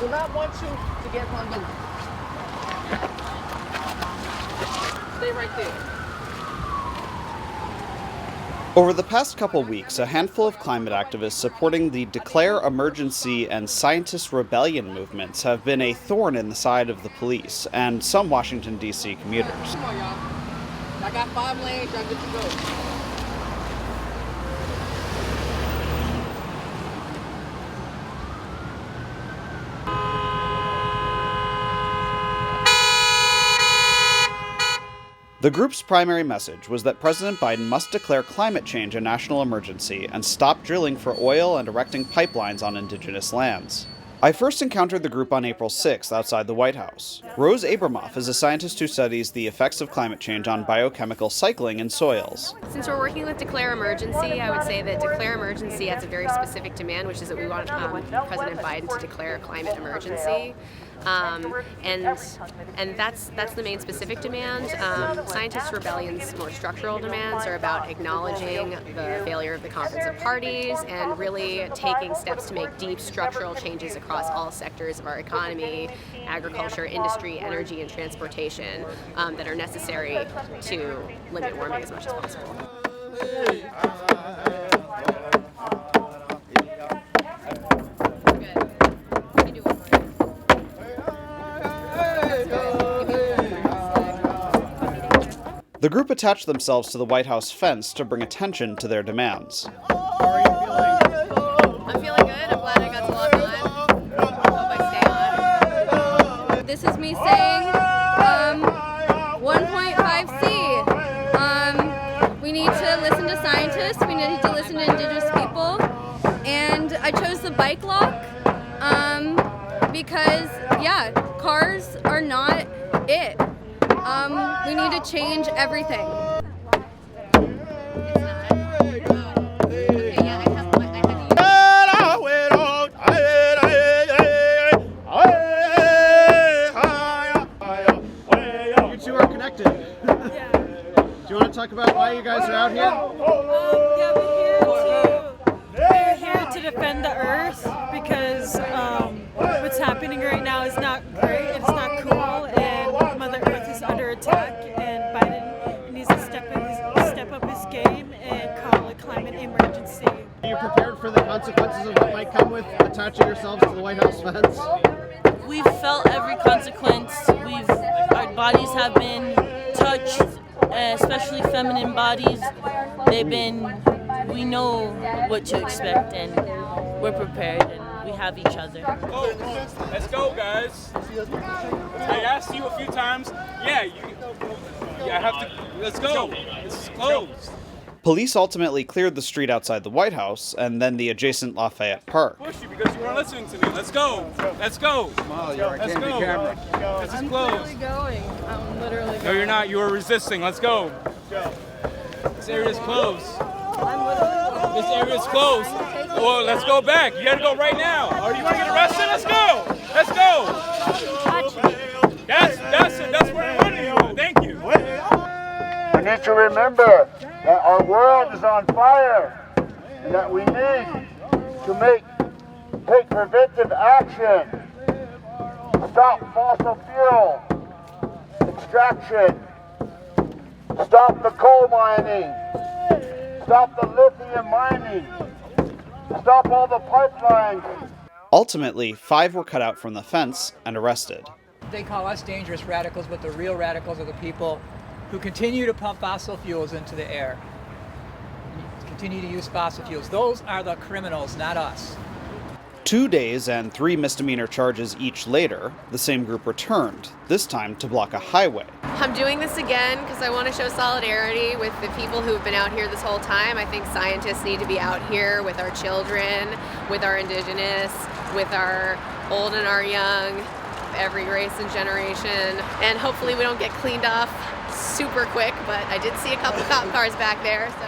do not want you to get on the... Stay right there. Over the past couple weeks, a handful of climate activists supporting the Declare Emergency and Scientist Rebellion movements have been a thorn in the side of the police and some Washington, D.C. commuters. Come on, y'all. I got 5 lanes, y'all good to go. The group's primary message was that President Biden must declare climate change a national emergency and stop drilling for oil and erecting pipelines on Indigenous lands. I first encountered the group on April 6th outside the White House. Rose Abramoff is a scientist who studies the effects of climate change on biochemical cycling in soils. Since we're working with Declare Emergency, I would say that Declare Emergency has a very specific demand, which is that we want President Biden to declare a climate emergency. And that's the main specific demand. Scientist Rebellion's more structural demands are about acknowledging the failure of the Conference of Parties and really taking steps to make deep structural changes across all sectors of our economy, agriculture, industry, energy, and transportation that are necessary to limit warming as much as possible. The group attached themselves to the White House fence to bring attention to their demands. I'm feeling good. I'm glad I got to log on. Hope I stay on. This is me saying 1.5C. We need to listen to scientists. We need to listen to Indigenous people. And I chose the bike lock because, yeah, cars are not it. We need to change everything. You two are connected. Yeah. Do you want to talk about why you guys are out here? Yeah, we're here to defend the earth because what's happening right now is not great. It's not cool, and Mother Earth is under attack. And Biden needs to step up his game and call a climate emergency. Are you prepared for the consequences of what might come with attaching yourselves to the White House fence? We've felt every consequence. Our bodies have been touched, especially feminine bodies. We know what to expect, and we're prepared, and we have each other. Let's go, guys. I asked you a few times. I have to. Let's go. It's closed. Police ultimately cleared the street outside the White House and then the adjacent Lafayette Park. Push you because you weren't listening to me. Let's go. Let's go. Let's go. This is closed. Going. I'm literally going. No, you're not. You were resisting. Let's go. This area is closed. This area is closed. Well, let's go back. You gotta go right now. Or you wanna get arrested? Let's go. Let's go. That's it. That's where I'm running. Thank you. We need to remember that our world is on fire and that we need to take preventive action. Stop fossil fuel extraction. Stop the coal mining. Stop the lithium mining. Stop all the pipelines. Ultimately, 5 were cut out from the fence and arrested. They call us dangerous radicals, but the real radicals are the people who continue to pump fossil fuels into the air. Continue to use fossil fuels. Those are the criminals, not us. 2 days and 3 misdemeanor charges each later, the same group returned, this time to block a highway. I'm doing this again because I want to show solidarity with the people who've been out here this whole time. I think scientists need to be out here with our children, with our Indigenous, with our old and our young, every race and generation. And hopefully we don't get cleaned off super quick, but I did see a couple cop cars back there, so.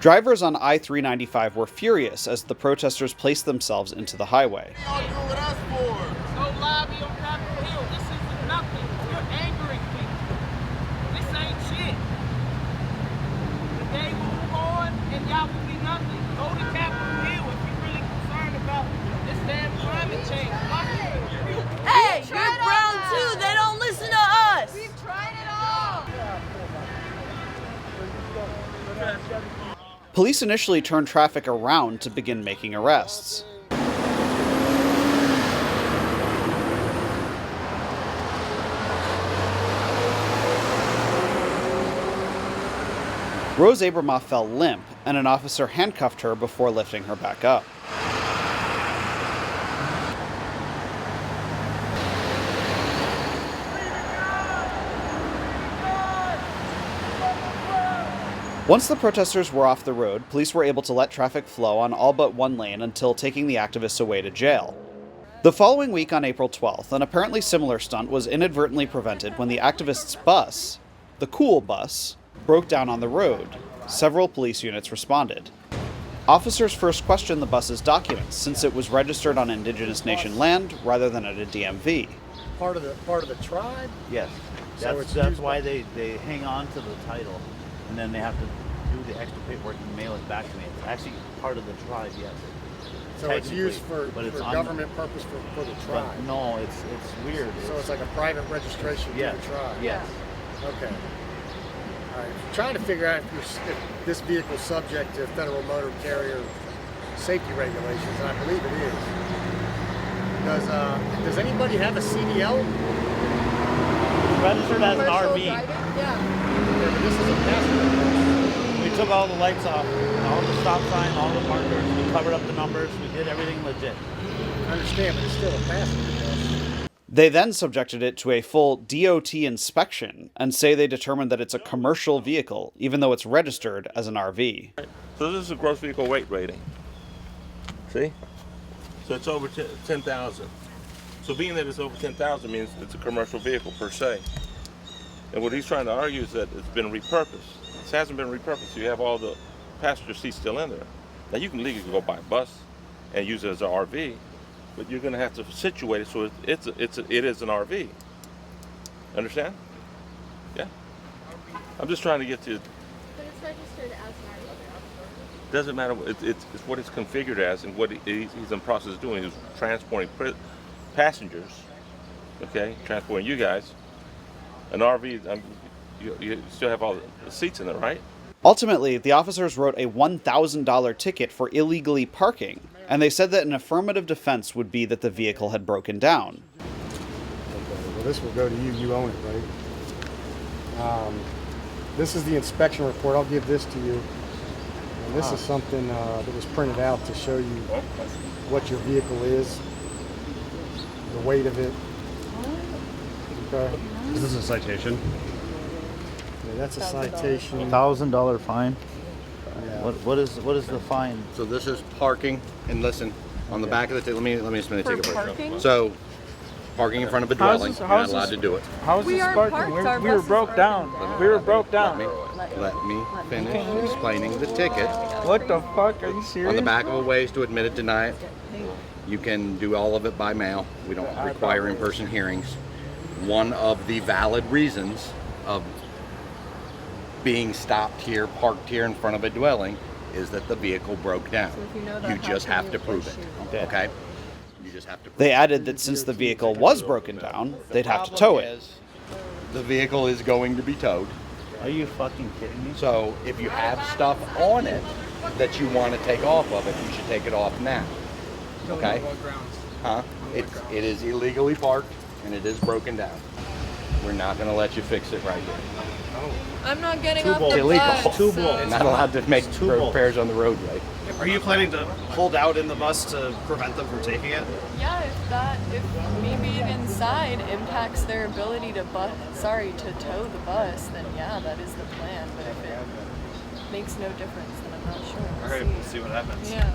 Drivers on I-395 were furious as the protesters placed themselves into the highway. No lobby on Capitol Hill. This is nothing. You're angering people. This ain't shit. The day will move on and y'all will be nothing. Go to Capitol Hill if you're really concerned about this damn climate change. Hey, you're brown too. They don't listen to us. We've tried it all. Police initially turned traffic around to begin making arrests. Rose Abramoff fell limp, and an officer handcuffed her before lifting her back up. Once the protesters were off the road, police were able to let traffic flow on all but one lane until taking the activists away to jail. The following week on April 12th, an apparently similar stunt was inadvertently prevented when the activists' bus, the Cool Bus, broke down on the road. Several police units responded. Officers first questioned the bus's documents, since it was registered on Indigenous Nation land rather than at a DMV. Part of the tribe? Yes. That's why they hang on to the title, and then they have to do the extra paperwork and mail it back to me. It's actually part of the tribe, yes. So it's used for government purpose for the tribe? But no, it's weird. So it's like a private registration for the tribe? Yes. Okay. All right. Trying to figure out if this vehicle is subject to federal motor carrier safety regulations, and I believe it is. Does anybody have a CDL? It's registered as an RV. Yeah, but this is a passenger. We took all the lights off, all the stop sign, all the markers. We covered up the numbers. We did everything legit. I understand, but it's still a passenger bus. They then subjected it to a full DOT inspection and say they determined that it's a commercial vehicle, even though it's registered as an RV. So this is a gross vehicle weight rating. See? So it's over 10,000. So being that it's over 10,000 means it's a commercial vehicle per se. And what he's trying to argue is that it's been repurposed. This hasn't been repurposed. You have all the passenger seats still in there. Now you can legally go buy a bus and use it as an RV, but you're going to have to situate it so it is an RV. Understand? Yeah. I'm just trying to get to. But it's registered as an RV. Doesn't matter. It's what it's configured as and what he's in the process of doing. He's transporting passengers. Okay, transporting you guys. An RV. You still have all the seats in there, right? Ultimately, the officers wrote a $1,000 ticket for illegally parking, and they said that an affirmative defense would be that the vehicle had broken down. Okay, well this will go to you. You own it, right? This is the inspection report. I'll give this to you. And this is something that was printed out to show you what your vehicle is, the weight of it. Okay. Is this a citation? Yeah, that's a citation. $1,000 fine. Yeah. What is the fine? So this is parking, and listen, on the back of the ticket, let me explain the ticket parking? So, parking in front of a dwelling, you're not allowed to do it. How is We this are parking? parked, our We were buses broke are down. We were broke down. Let me finish explaining the ticket. What the fuck? Are you serious? On the back of a ways to admit it, deny it. You can do all of it by mail. We don't require in-person hearings. One of the valid reasons of being stopped here, parked here in front of a dwelling, is that the vehicle broke down. You just have to prove it, okay? You just have to prove They added that since the vehicle was broken down, they'd have to tow it. The vehicle is going to be towed. Are you fucking kidding me? So if you have stuff on it that you want to take off of it, you should take it off now. Okay? Huh? It is illegally parked and it is broken down. We're not going to let you fix it right here. I'm not getting off the Illegal. bus. They're not allowed to make repairs on the roadway. Are you planning to hold out in the bus to prevent them from taking it? Yeah, if me being inside impacts their ability to tow the bus, then yeah, that is the plan. But if it makes no difference, then I'm not sure. All right, we'll see what happens. Yeah.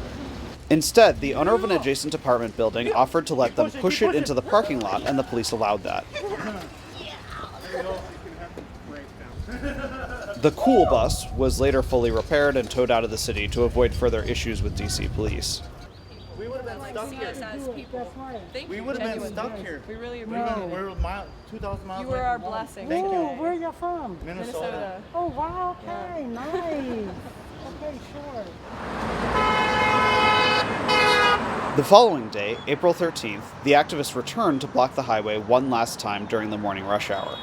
Instead, the owner of an adjacent apartment building offered to let them push it into the parking lot, and the police allowed that. The Cool Bus was later fully repaired and towed out of the city to avoid further issues with DC police. We would have been stuck here. We would have been stuck here. We really We're appreciate it. 2,000 miles You away were our from home. blessing. Thank you. Where are you from? Minnesota. Oh, wow, okay, nice. Okay, sure. The following day, April 13th, the activists returned to block the highway one last time during the morning rush hour.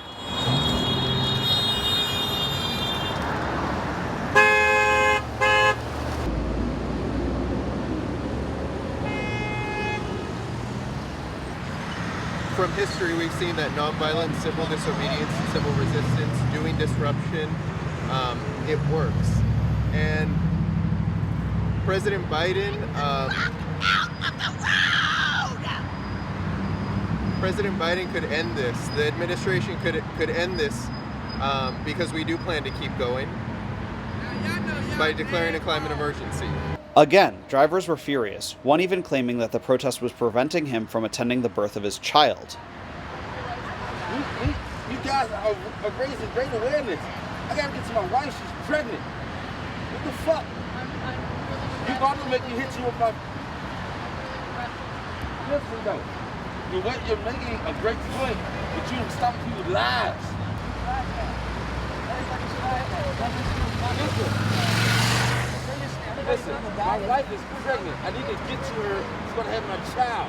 From history, we've seen that nonviolent civil disobedience, civil resistance, doing disruption, it works. And President Biden, President Biden could end this. The administration could end this because we do plan to keep going by declaring a climate emergency. Again, drivers were furious, one even claiming that the protest was preventing him from attending the birth of his child. You guys are raising great awareness. I gotta get to my wife, she's pregnant. What the fuck? You about to make me hit you with my... Listen though, you're making a great point, but you don't stop people's lives. Listen, my wife is pregnant. I need to get to her. She's gonna have my child.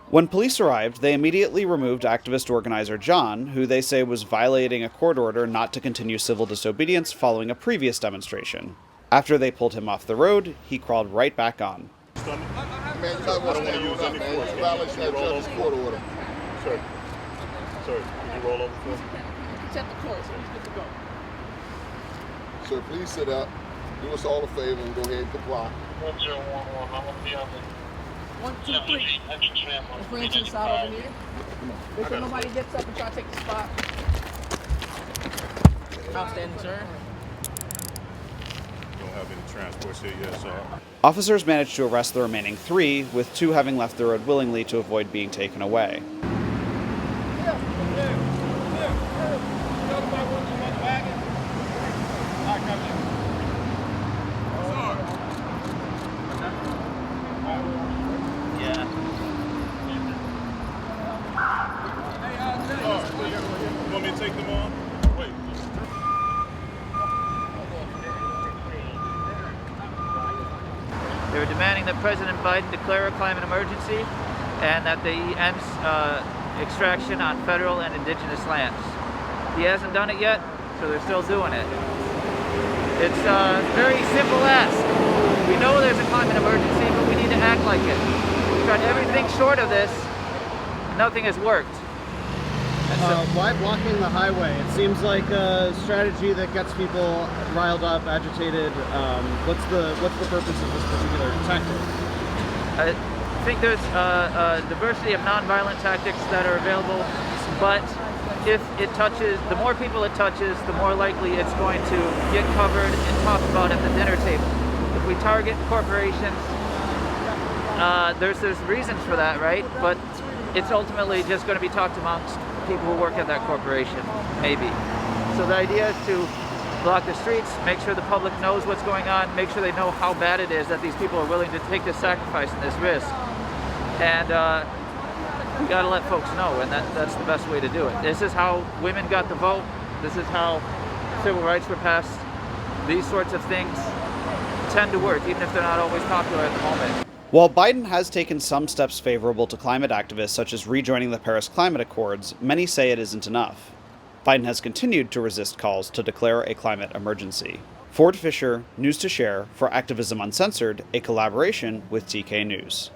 When police arrived, they immediately removed activist organizer John, who they say was violating a court order not to continue civil disobedience following a previous demonstration. After they pulled him off the road, he crawled right back on. Man, you might want to stand on up, man. It's a violation of judge's court order. Sir, can you roll over for me? Accept the course. He's good to go. Sir, please sit up. Do us all a favor and go ahead and comply. 1011, I'm gonna be on the 1, 2, 3. Let's bring it to the side over here. Make sure nobody gets up and try to take the spot. Outstanding, sir. Don't have any transports here yet, sir. Officers managed to arrest the remaining 3, with 2 having left the road willingly to avoid being taken away. You want me to take them on? Wait. They were demanding that President Biden declare a climate emergency and that they end extraction on federal and indigenous lands. He hasn't done it yet, so they're still doing it. It's a very simple ask. We know there's a climate emergency, but we need to act like it. We've tried everything short of this. Nothing has worked. Why blocking the highway? It seems like a strategy that gets people riled up, agitated. What's the purpose of this particular tactic? I think there's a diversity of nonviolent tactics that are available, but if it touches, the more people it touches, the more likely it's going to get covered and talked about at the dinner table. If we target corporations, there's reasons for that, right? But it's ultimately just going to be talked amongst people who work at that corporation, maybe. So the idea is to block the streets, make sure the public knows what's going on, make sure they know how bad it is that these people are willing to take this sacrifice and this risk. And we got to let folks know, and that's the best way to do it. This is how women got the vote. This is how civil rights were passed. These sorts of things tend to work, even if they're not always popular at the moment. While Biden has taken some steps favorable to climate activists, such as rejoining the Paris Climate Accords, many say it isn't enough. Biden has continued to resist calls to declare a climate emergency. Ford Fisher, News to Share, for Activism Uncensored, a collaboration with TK News.